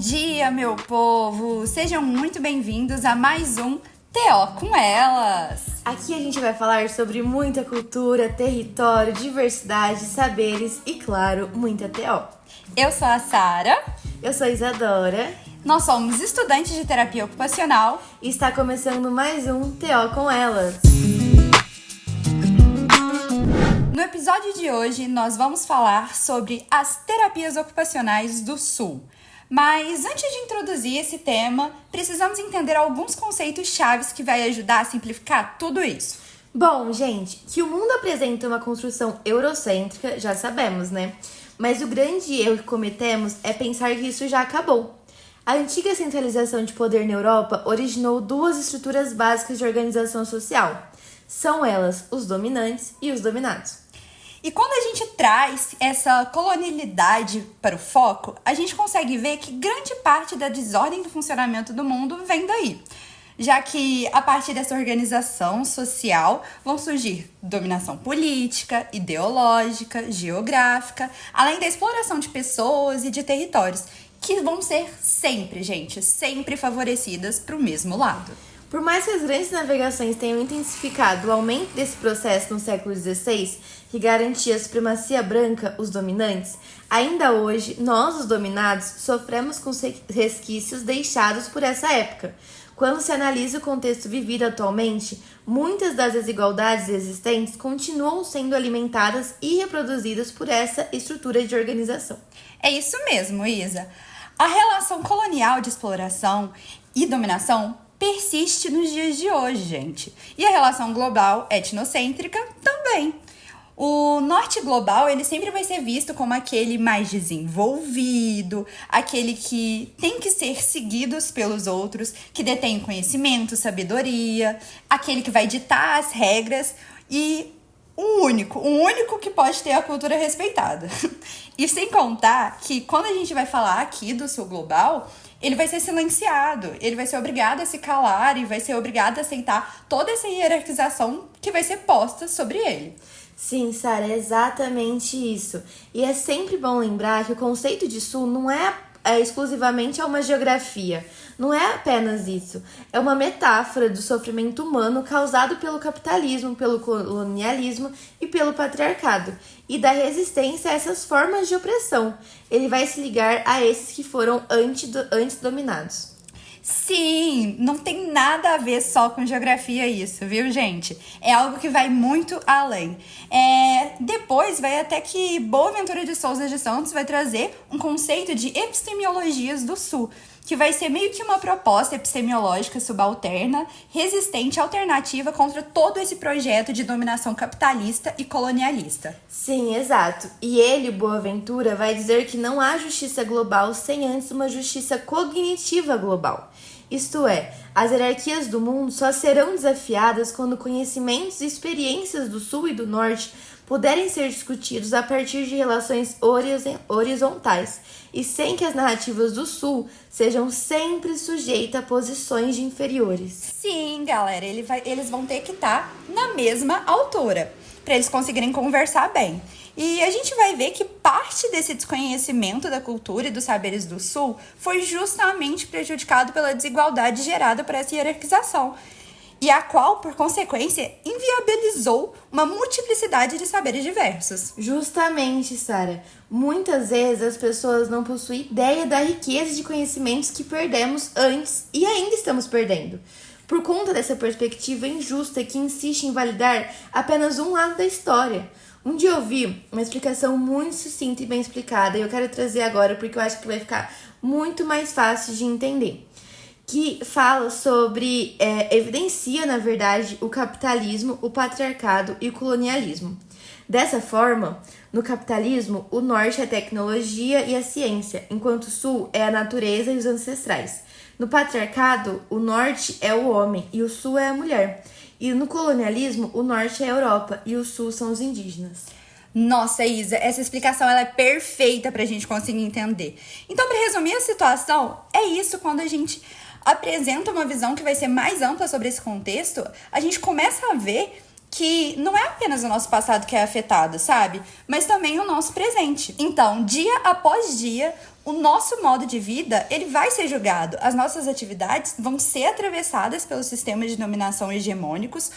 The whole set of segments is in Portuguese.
dia, meu povo! Sejam muito bem-vindos a mais um TO com Elas! Aqui a gente vai falar sobre muita cultura, território, diversidade, saberes e, claro, muita TO. Eu sou a Sara. Eu sou a Isadora. Nós somos estudantes de terapia ocupacional. E está começando mais um TO com Elas. No episódio de hoje, nós vamos falar sobre as terapias ocupacionais do Sul. Mas antes de introduzir esse tema, precisamos entender alguns conceitos chaves que vai ajudar a simplificar tudo isso. Bom, gente, que o mundo apresenta uma construção eurocêntrica, já sabemos, né? Mas o grande erro que cometemos é pensar que isso já acabou. A antiga centralização de poder na Europa originou duas estruturas básicas de organização social. São elas os dominantes e os dominados. E quando a gente traz essa colonialidade para o foco, a gente consegue ver que grande parte da desordem do funcionamento do mundo vem daí. Já que a partir dessa organização social vão surgir dominação política, ideológica, geográfica, além da exploração de pessoas e de territórios, que vão ser sempre, gente, sempre favorecidas para o mesmo lado. Por mais que as grandes navegações tenham intensificado o aumento desse processo no século XVI, que garantia a supremacia branca, os dominantes, ainda hoje, nós, os dominados, sofremos com resquícios deixados por essa época. Quando se analisa o contexto vivido atualmente, muitas das desigualdades existentes continuam sendo alimentadas e reproduzidas por essa estrutura de organização. É isso mesmo, Isa. A relação colonial de exploração e dominação persiste nos dias de hoje, gente. E a relação global etnocêntrica também. O norte global, ele sempre vai ser visto como aquele mais desenvolvido, aquele que tem que ser seguidos pelos outros, que detém conhecimento, sabedoria, aquele que vai ditar as regras e o único que pode ter a cultura respeitada. E sem contar que quando a gente vai falar aqui do sul global, ele vai ser silenciado, ele vai ser obrigado a se calar e vai ser obrigado a aceitar toda essa hierarquização que vai ser posta sobre ele. Sim, Sara, é exatamente isso. E é sempre bom lembrar que o conceito de sul não é exclusivamente uma geografia. Não é apenas isso. É uma metáfora do sofrimento humano causado pelo capitalismo, pelo colonialismo e pelo patriarcado. E da resistência a essas formas de opressão. Ele vai se ligar a esses que foram antes dominados. Sim, não tem nada a ver só com geografia isso, viu, gente? É algo que vai muito além. Depois vai até que Boaventura de Souza de Santos vai trazer um conceito de epistemologias do Sul, que vai ser meio que uma proposta epistemológica subalterna, resistente e alternativa contra todo esse projeto de dominação capitalista e colonialista. Sim, exato. E ele, Boaventura, vai dizer que não há justiça global sem antes uma justiça cognitiva global. Isto é, as hierarquias do mundo só serão desafiadas quando conhecimentos e experiências do Sul e do Norte puderem ser discutidos a partir de relações horizontais e sem que as narrativas do Sul sejam sempre sujeitas a posições de inferiores. Sim, galera, eles vão ter que estar na mesma altura para eles conseguirem conversar bem. E a gente vai ver que parte desse desconhecimento da cultura e dos saberes do Sul foi justamente prejudicado pela desigualdade gerada por essa hierarquização, e a qual, por consequência, inviabilizou uma multiplicidade de saberes diversos. Justamente, Sara. Muitas vezes as pessoas não possuem ideia da riqueza de conhecimentos que perdemos antes e ainda estamos perdendo, por conta dessa perspectiva injusta que insiste em validar apenas um lado da história. Um dia eu vi uma explicação muito sucinta e bem explicada, e eu quero trazer agora porque eu acho que vai ficar muito mais fácil de entender. Que fala sobre, evidencia, na verdade, o capitalismo, o patriarcado e o colonialismo. Dessa forma, no capitalismo, o norte é a tecnologia e a ciência, enquanto o sul é a natureza e os ancestrais. No patriarcado, o norte é o homem e o sul é a mulher. E no colonialismo, o norte é a Europa e o sul são os indígenas. Nossa, Isa, essa explicação ela é perfeita pra gente conseguir entender. Então, para resumir a situação, é isso. Quando a gente apresenta uma visão que vai ser mais ampla sobre esse contexto, a gente começa a ver que não é apenas o nosso passado que é afetado, sabe? Mas também o nosso presente. Então, dia após dia, o nosso modo de vida, ele vai ser julgado. As nossas atividades vão ser atravessadas pelos sistemas de dominação hegemônicos,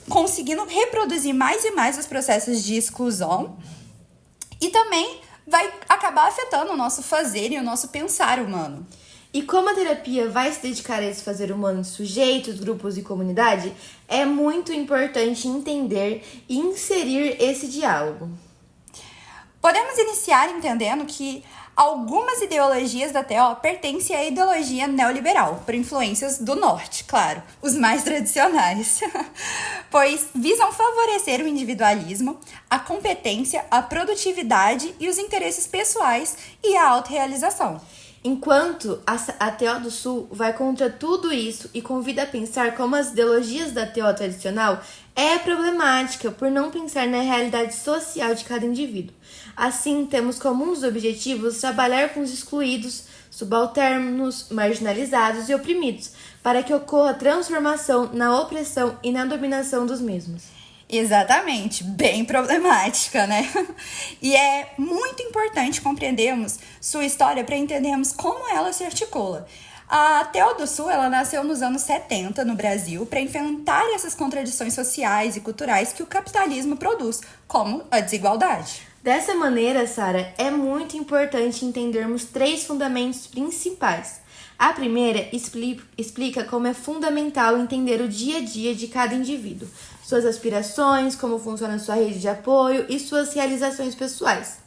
conseguindo reproduzir mais e mais os processos de exclusão e também vai acabar afetando o nosso fazer e o nosso pensar humano. E como a terapia vai se dedicar a esse fazer humano de sujeitos, grupos e comunidade, é muito importante entender e inserir esse diálogo. Podemos iniciar entendendo que algumas ideologias da TO pertencem à ideologia neoliberal, por influências do norte, claro, os mais tradicionais, pois visam favorecer o individualismo, a competência, a produtividade e os interesses pessoais e a autorrealização. Enquanto a TO do Sul vai contra tudo isso e convida a pensar como as ideologias da TO tradicional é problemática por não pensar na realidade social de cada indivíduo. Assim, temos como um dos objetivos trabalhar com os excluídos, subalternos, marginalizados e oprimidos, para que ocorra transformação na opressão e na dominação dos mesmos. Exatamente, bem problemática, né? E é muito importante compreendermos sua história para entendermos como ela se articula. A TO do Sul, ela nasceu nos anos 70 no Brasil para enfrentar essas contradições sociais e culturais que o capitalismo produz, como a desigualdade. Dessa maneira, Sara, é muito importante entendermos 3 fundamentos principais. A primeira explica como é fundamental entender o dia a dia de cada indivíduo, suas aspirações, como funciona sua rede de apoio e suas realizações pessoais.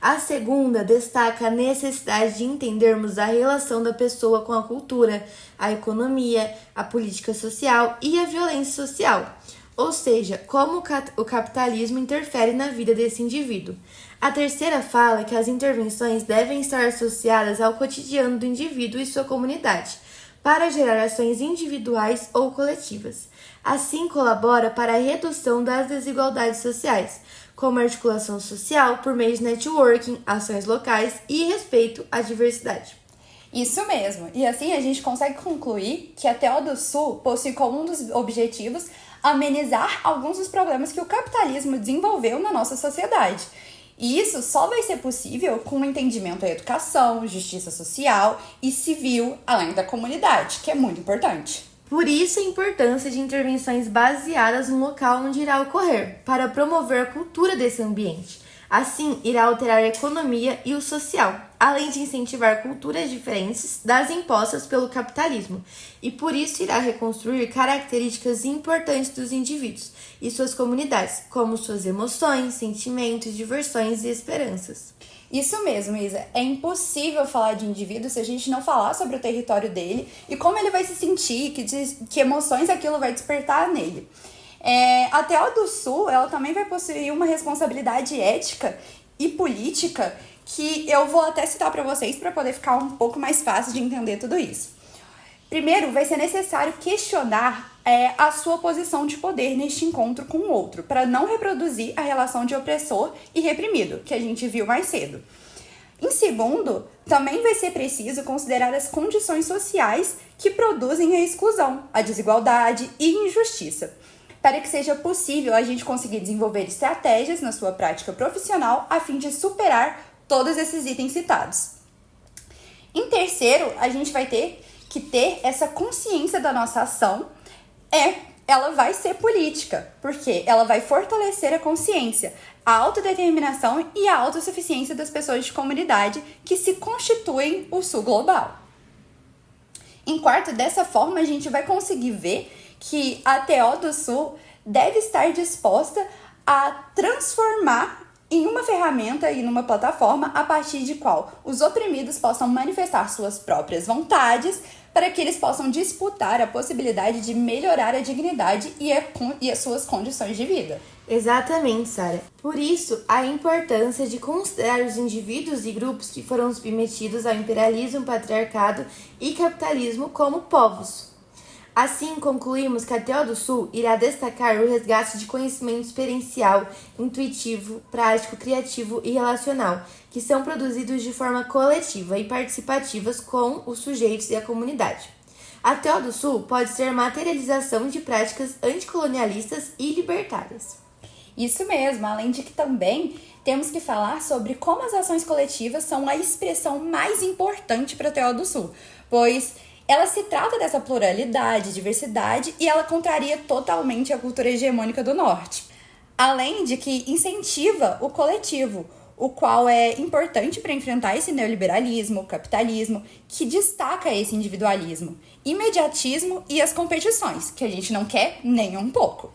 A segunda destaca a necessidade de entendermos a relação da pessoa com a cultura, a economia, a política social e a violência social, ou seja, como o capitalismo interfere na vida desse indivíduo. A terceira fala que as intervenções devem estar associadas ao cotidiano do indivíduo e sua comunidade, para gerar ações individuais ou coletivas. Assim, colabora para a redução das desigualdades sociais, como articulação social por meio de networking, ações locais e respeito à diversidade. Isso mesmo, e assim a gente consegue concluir que a TO do Sul possui como um dos objetivos amenizar alguns dos problemas que o capitalismo desenvolveu na nossa sociedade. E isso só vai ser possível com o entendimento da educação, justiça social e civil, além da comunidade, que é muito importante. Por isso a importância de intervenções baseadas no local onde irá ocorrer, para promover a cultura desse ambiente. Assim, irá alterar a economia e o social, além de incentivar culturas diferentes das impostas pelo capitalismo, e por isso irá reconstruir características importantes dos indivíduos e suas comunidades, como suas emoções, sentimentos, diversões e esperanças. Isso mesmo, Isa. É impossível falar de indivíduo se a gente não falar sobre o território dele e como ele vai se sentir, que emoções aquilo vai despertar nele. A TO do Sul, ela também vai possuir uma responsabilidade ética e política que eu vou até citar para vocês para poder ficar um pouco mais fácil de entender tudo isso. Primeiro, vai ser necessário questionar a sua posição de poder neste encontro com o outro, para não reproduzir a relação de opressor e reprimido, que a gente viu mais cedo. Em segundo, também vai ser preciso considerar as condições sociais que produzem a exclusão, a desigualdade e a injustiça, para que seja possível a gente conseguir desenvolver estratégias na sua prática profissional a fim de superar todos esses itens citados. Em terceiro, a gente vai ter que ter essa consciência da nossa ação, ela vai ser política, porque ela vai fortalecer a consciência, a autodeterminação e a autossuficiência das pessoas de comunidade que se constituem o Sul global. Em quarto, dessa forma, a gente vai conseguir ver que a TO do Sul deve estar disposta a transformar em uma ferramenta e numa plataforma a partir de qual os oprimidos possam manifestar suas próprias vontades para que eles possam disputar a possibilidade de melhorar a dignidade e as suas condições de vida. Exatamente, Sara. Por isso, a importância de considerar os indivíduos e grupos que foram submetidos ao imperialismo, patriarcado e capitalismo como povos. Assim, concluímos que a TO do Sul irá destacar o resgate de conhecimento experiencial, intuitivo, prático, criativo e relacional, que são produzidos de forma coletiva e participativas com os sujeitos e a comunidade. A TO do Sul pode ser materialização de práticas anticolonialistas e libertárias. Isso mesmo, além de que também temos que falar sobre como as ações coletivas são a expressão mais importante para a TO do Sul, pois ela se trata dessa pluralidade, diversidade e ela contraria totalmente a cultura hegemônica do Norte. Além de que incentiva o coletivo, o qual é importante para enfrentar esse neoliberalismo, o capitalismo, que destaca esse individualismo, imediatismo e as competições, que a gente não quer nem um pouco.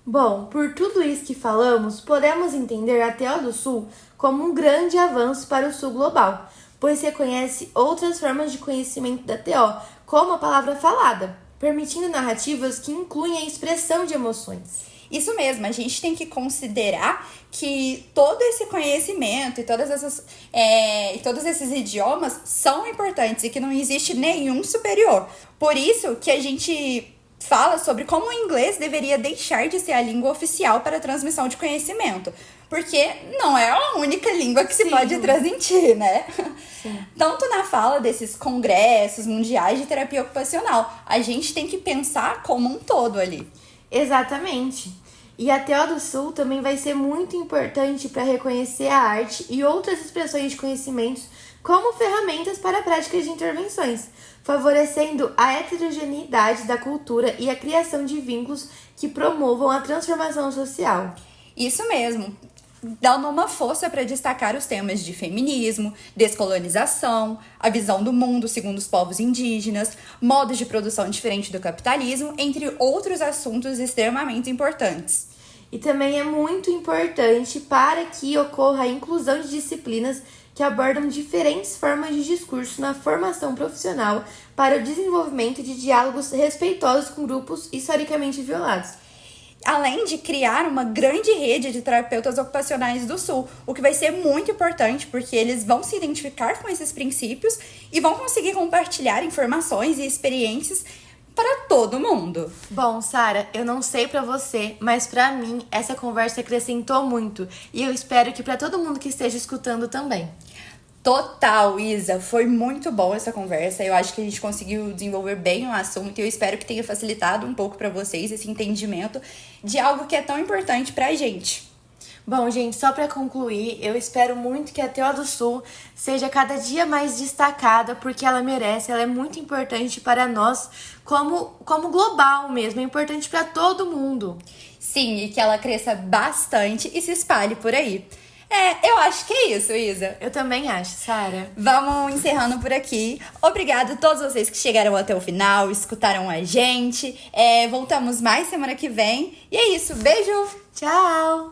Bom, por tudo isso que falamos, podemos entender a TO do Sul como um grande avanço para o Sul global, pois reconhece outras formas de conhecimento da TO, como a palavra falada, permitindo narrativas que incluem a expressão de emoções. Isso mesmo, a gente tem que considerar que todo esse conhecimento e todos esses idiomas são importantes e que não existe nenhum superior. Por isso que a gente fala sobre como o inglês deveria deixar de ser a língua oficial para a transmissão de conhecimento. Porque não é a única língua que se pode transmitir, né? Sim. Tanto na fala desses congressos mundiais de terapia ocupacional, a gente tem que pensar como um todo ali. Exatamente. E a TO do Sul também vai ser muito importante para reconhecer a arte e outras expressões de conhecimentos como ferramentas para a prática de intervenções, favorecendo a heterogeneidade da cultura e a criação de vínculos que promovam a transformação social. Isso mesmo, dando uma força para destacar os temas de feminismo, descolonização, a visão do mundo segundo os povos indígenas, modos de produção diferente do capitalismo, entre outros assuntos extremamente importantes. E também é muito importante para que ocorra a inclusão de disciplinas que abordam diferentes formas de discurso na formação profissional para o desenvolvimento de diálogos respeitosos com grupos historicamente violados. Além de criar uma grande rede de terapeutas ocupacionais do Sul, o que vai ser muito importante porque eles vão se identificar com esses princípios e vão conseguir compartilhar informações e experiências para todo mundo. Bom, Sara, eu não sei pra você, mas pra mim essa conversa acrescentou muito e eu espero que pra todo mundo que esteja escutando também. Total, Isa, foi muito bom essa conversa. Eu acho que a gente conseguiu desenvolver bem o assunto e eu espero que tenha facilitado um pouco para vocês esse entendimento de algo que é tão importante pra gente. Bom, gente, só para concluir, eu espero muito que a TO do Sul seja cada dia mais destacada, porque ela merece, ela é muito importante para nós, como global mesmo, é importante para todo mundo. Sim, e que ela cresça bastante e se espalhe por aí. Eu acho que é isso, Isa. Eu também acho, Sara. Vamos encerrando por aqui. Obrigada a todos vocês que chegaram até o final, escutaram a gente. Voltamos mais semana que vem. E é isso, beijo! Tchau!